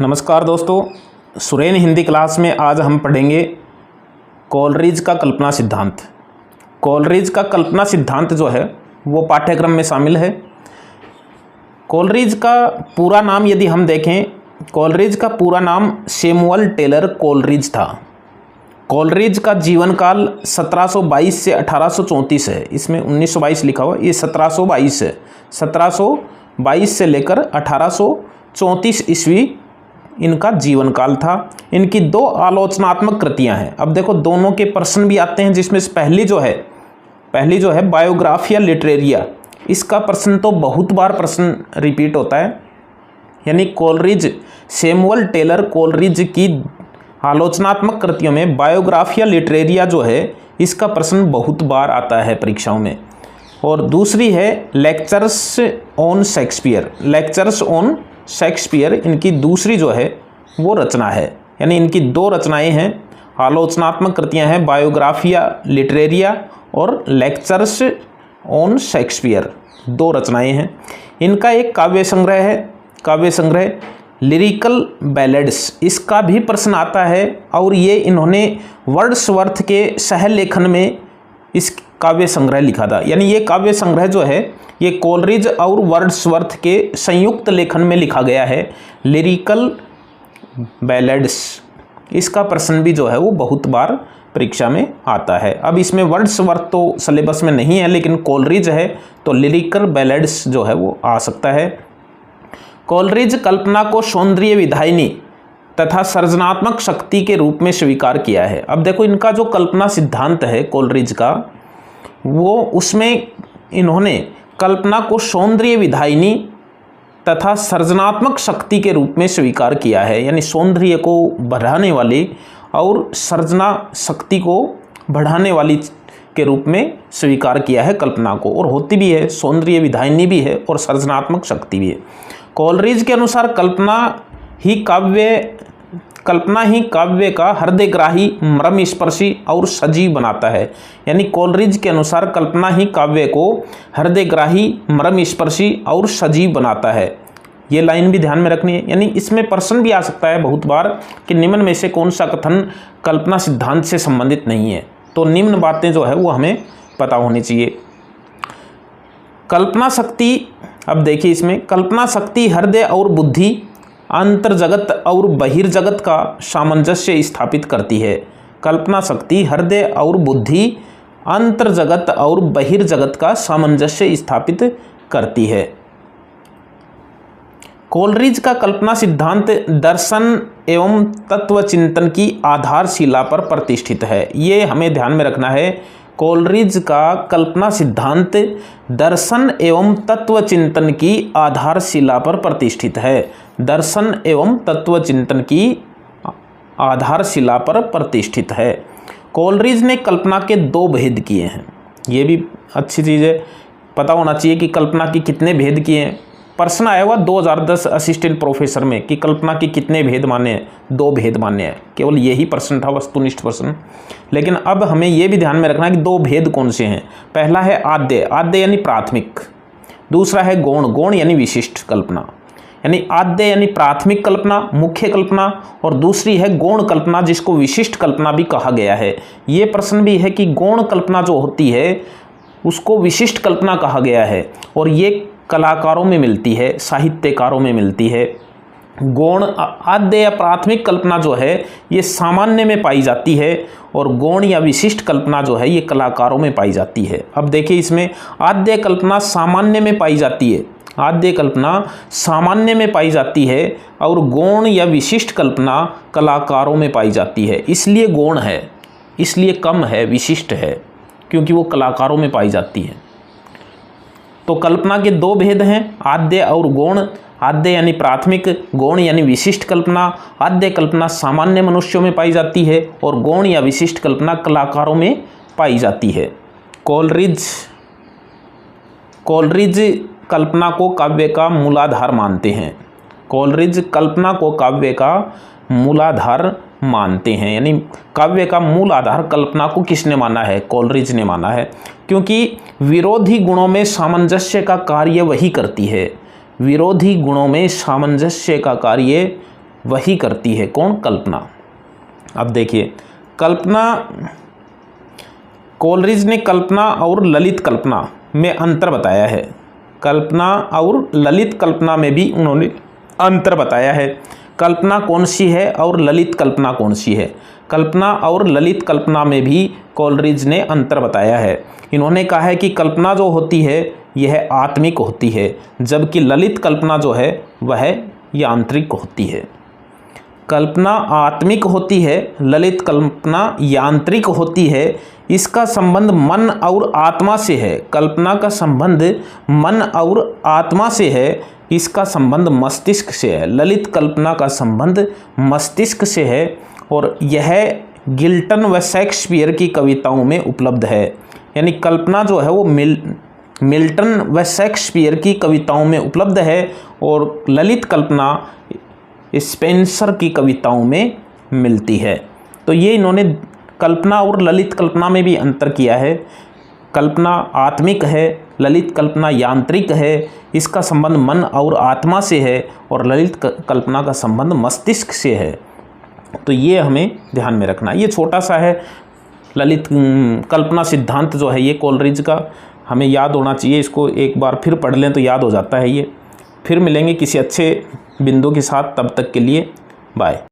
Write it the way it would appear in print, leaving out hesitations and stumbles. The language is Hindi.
नमस्कार दोस्तों, सुरेन हिंदी क्लास में आज हम पढ़ेंगे कोलरिज का कल्पना सिद्धांत। कोलरिज का कल्पना सिद्धांत जो है वो पाठ्यक्रम में शामिल है। कोलरिज का पूरा नाम यदि हम देखें, कोलरिज का पूरा नाम सैमुअल टेलर कोलरिज था। कोलरिज का जीवन काल 1722 से 1834 है। इसमें 1922 लिखा हुआ, ये 1722 है। 1722 से लेकर 1834 ईस्वी इनका जीवन काल था। इनकी दो आलोचनात्मक कृतियां हैं। अब देखो, दोनों के प्रश्न भी आते हैं, जिसमें से पहली जो है बायोग्राफिया लिटरेरिया, इसका प्रश्न तो बहुत बार प्रश्न रिपीट होता है। यानी कोलरिज, सैमुअल टेलर कोलरिज की आलोचनात्मक कृतियों में बायोग्राफिया लिटरेरिया जो है, इसका प्रश्न बहुत बार आता है परीक्षाओं में। और दूसरी है lectures on Shakespeare. Lectures on Shakespeare इनकी दूसरी जो है वो रचना है। यानी इनकी दो रचनाएं हैं, आलोचनात्मक कृतियां हैं, बायोग्राफिया लिटरेरिया और लेक्चर्स ऑन शेक्सपियर, दो रचनाएं हैं। इनका एक काव्य संग्रह है, काव्य संग्रह लिरिकल बैलेड्स, इसका भी प्रश्न आता है। और ये इन्होंने वर्ड्सवर्थ के सहलेखन में इस काव्य संग्रह लिखा था। यानी ये काव्य संग्रह जो है ये कोलरिज और वर्ड्सवर्थ के संयुक्त लेखन में लिखा गया है, लिरिकल बैलेड्स। इसका प्रश्न भी जो है वो बहुत बार परीक्षा में आता है। अब इसमें वर्ड्सवर्थ तो सिलेबस में नहीं है, लेकिन कोलरिज है तो लिरिकल बैलेड्स जो है वो आ सकता है। कोलरिज कल्पना को सौंदर्य विधायिनी तथा सृजनात्मक शक्ति के रूप में स्वीकार किया है। अब देखो, इनका जो कल्पना सिद्धांत है कोलरिज का, वो उसमें इन्होंने कल्पना को सौंदर्य विधायिनी तथा सृजनात्मक शक्ति के रूप में स्वीकार किया है। यानी सौंदर्य को बढ़ाने वाली और सृजना शक्ति को बढ़ाने वाली के रूप में स्वीकार किया है कल्पना को, और होती भी है, सौंदर्य विधायिनी भी है और सृजनात्मक शक्ति भी है। कोलरिज के अनुसार कल्पना ही काव्य का हृदयग्राही, मर्मस्पर्शी और सजीव बनाता है। यानी कोलरिज के अनुसार कल्पना ही काव्य को हृदयग्राही, मर्मस्पर्शी और सजीव बनाता है। ये लाइन भी ध्यान में रखनी है। यानी इसमें प्रश्न भी आ सकता है बहुत बार कि निम्न में से कौन सा कथन कल्पना सिद्धांत से संबंधित नहीं है। तो निम्न बातें जो है वो हमें पता होनी चाहिए। कल्पना शक्ति, अब देखिए इसमें कल्पना शक्ति हृदय और बुद्धि, अंतर्जगत और बहिर्जगत का सामंजस्य स्थापित करती है। कल्पना शक्ति हृदय और बुद्धि, अंतर्जगत और बहिर्जगत का सामंजस्य स्थापित करती है। कोलरिज का कल्पना सिद्धांत दर्शन एवं तत्वचिंतन की आधारशिला पर प्रतिष्ठित है। ये हमें ध्यान में रखना है। कोलरिज का कल्पना सिद्धांत दर्शन एवं तत्वचिंतन की आधारशिला पर प्रतिष्ठित है। दर्शन एवं तत्वचिंतन की आधारशिला पर प्रतिष्ठित है। कोलरिज ने कल्पना के दो भेद किए हैं। ये भी अच्छी चीज़ है, पता होना चाहिए कि कल्पना की कितने भेद किए हैं। प्रश्न आया हुआ 2010 असिस्टेंट प्रोफेसर में कि कल्पना की कितने भेद मान्य हैं, दो भेद मान्य हैं। केवल यही प्रश्न था, वस्तुनिष्ठ प्रश्न। लेकिन अब हमें यह भी ध्यान में रखना है कि दो भेद कौन से हैं। पहला है आद्य, आद्य यानी प्राथमिक। दूसरा है गौण, गौण यानी विशिष्ट कल्पना। यानी आद्य यानी प्राथमिक कल्पना, मुख्य कल्पना, और दूसरी है गौण कल्पना, जिसको विशिष्ट कल्पना भी कहा गया है। ये प्रश्न भी है कि गौण कल्पना जो होती है उसको विशिष्ट कल्पना कहा गया है, और ये कलाकारों में मिलती है, साहित्यकारों में मिलती है। गौण, आद्य या प्राथमिक कल्पना जो है ये सामान्य में पाई जाती है, और गौण या विशिष्ट कल्पना जो है ये कलाकारों में पाई जाती है। अब देखिए, इसमें आद्य कल्पना सामान्य में पाई जाती है, आद्य कल्पना सामान्य में पाई जाती है, और गौण या विशिष्ट कल्पना कलाकारों में पाई जाती है। इसलिए गौण है, इसलिए कम है, विशिष्ट है, क्योंकि वो कलाकारों में पाई जाती है। तो कल्पना के दो भेद हैं, आद्य और गौण। आद्य यानी प्राथमिक, गौण यानी विशिष्ट कल्पना। आद्य कल्पना सामान्य मनुष्यों में पाई जाती है, और गौण या विशिष्ट कल्पना कलाकारों में पाई जाती है। कोलरिज कल्पना को काव्य का मूलाधार मानते हैं। कोलरिज कल्पना को काव्य का मूलाधार मानते हैं। यानी काव्य का मूल आधार कल्पना को किसने माना है? कोलरिज ने माना है, क्योंकि विरोधी गुणों में सामंजस्य का कार्य वही करती है। विरोधी गुणों में सामंजस्य का कार्य वही करती है। कौन? कल्पना। अब देखिए, कल्पना, कोलरिज ने कल्पना और ललित कल्पना में अंतर बताया है। कल्पना और ललित कल्पना में भी उन्होंने अंतर बताया है। कल्पना कौन सी है और ललित कल्पना कौन सी है? कल्पना और ललित कल्पना में भी कोलरिज ने अंतर बताया है। इन्होंने कहा है कि कल्पना जो होती है यह आत्मिक होती है, जबकि ललित कल्पना जो है वह यांत्रिक होती है। कल्पना आत्मिक होती है, ललित कल्पना यांत्रिक होती है। इसका संबंध मन और आत्मा से है। कल्पना का संबंध मन और आत्मा से है, इसका संबंध मस्तिष्क से है। ललित कल्पना का संबंध मस्तिष्क से है और यह गिल्टन व शेक्सपियर की कविताओं में उपलब्ध है। यानी कल्पना जो है वो मिल्टन व शेक्सपियर की कविताओं में उपलब्ध है और ललित कल्पना स्पेंसर की कविताओं में मिलती है। तो ये इन्होंने कल्पना और ललित कल्पना में भी अंतर किया है। कल्पना आत्मिक है, ललित कल्पना यांत्रिक है। इसका संबंध मन और आत्मा से है और ललित कल्पना का संबंध मस्तिष्क से है। तो ये हमें ध्यान में रखना। ये छोटा सा है ललित कल्पना सिद्धांत जो है ये कोलरिज का, हमें याद होना चाहिए। इसको एक बार फिर पढ़ लें तो याद हो जाता है ये। फिर मिलेंगे किसी अच्छे बिंदु के साथ, तब तक के लिए बाय।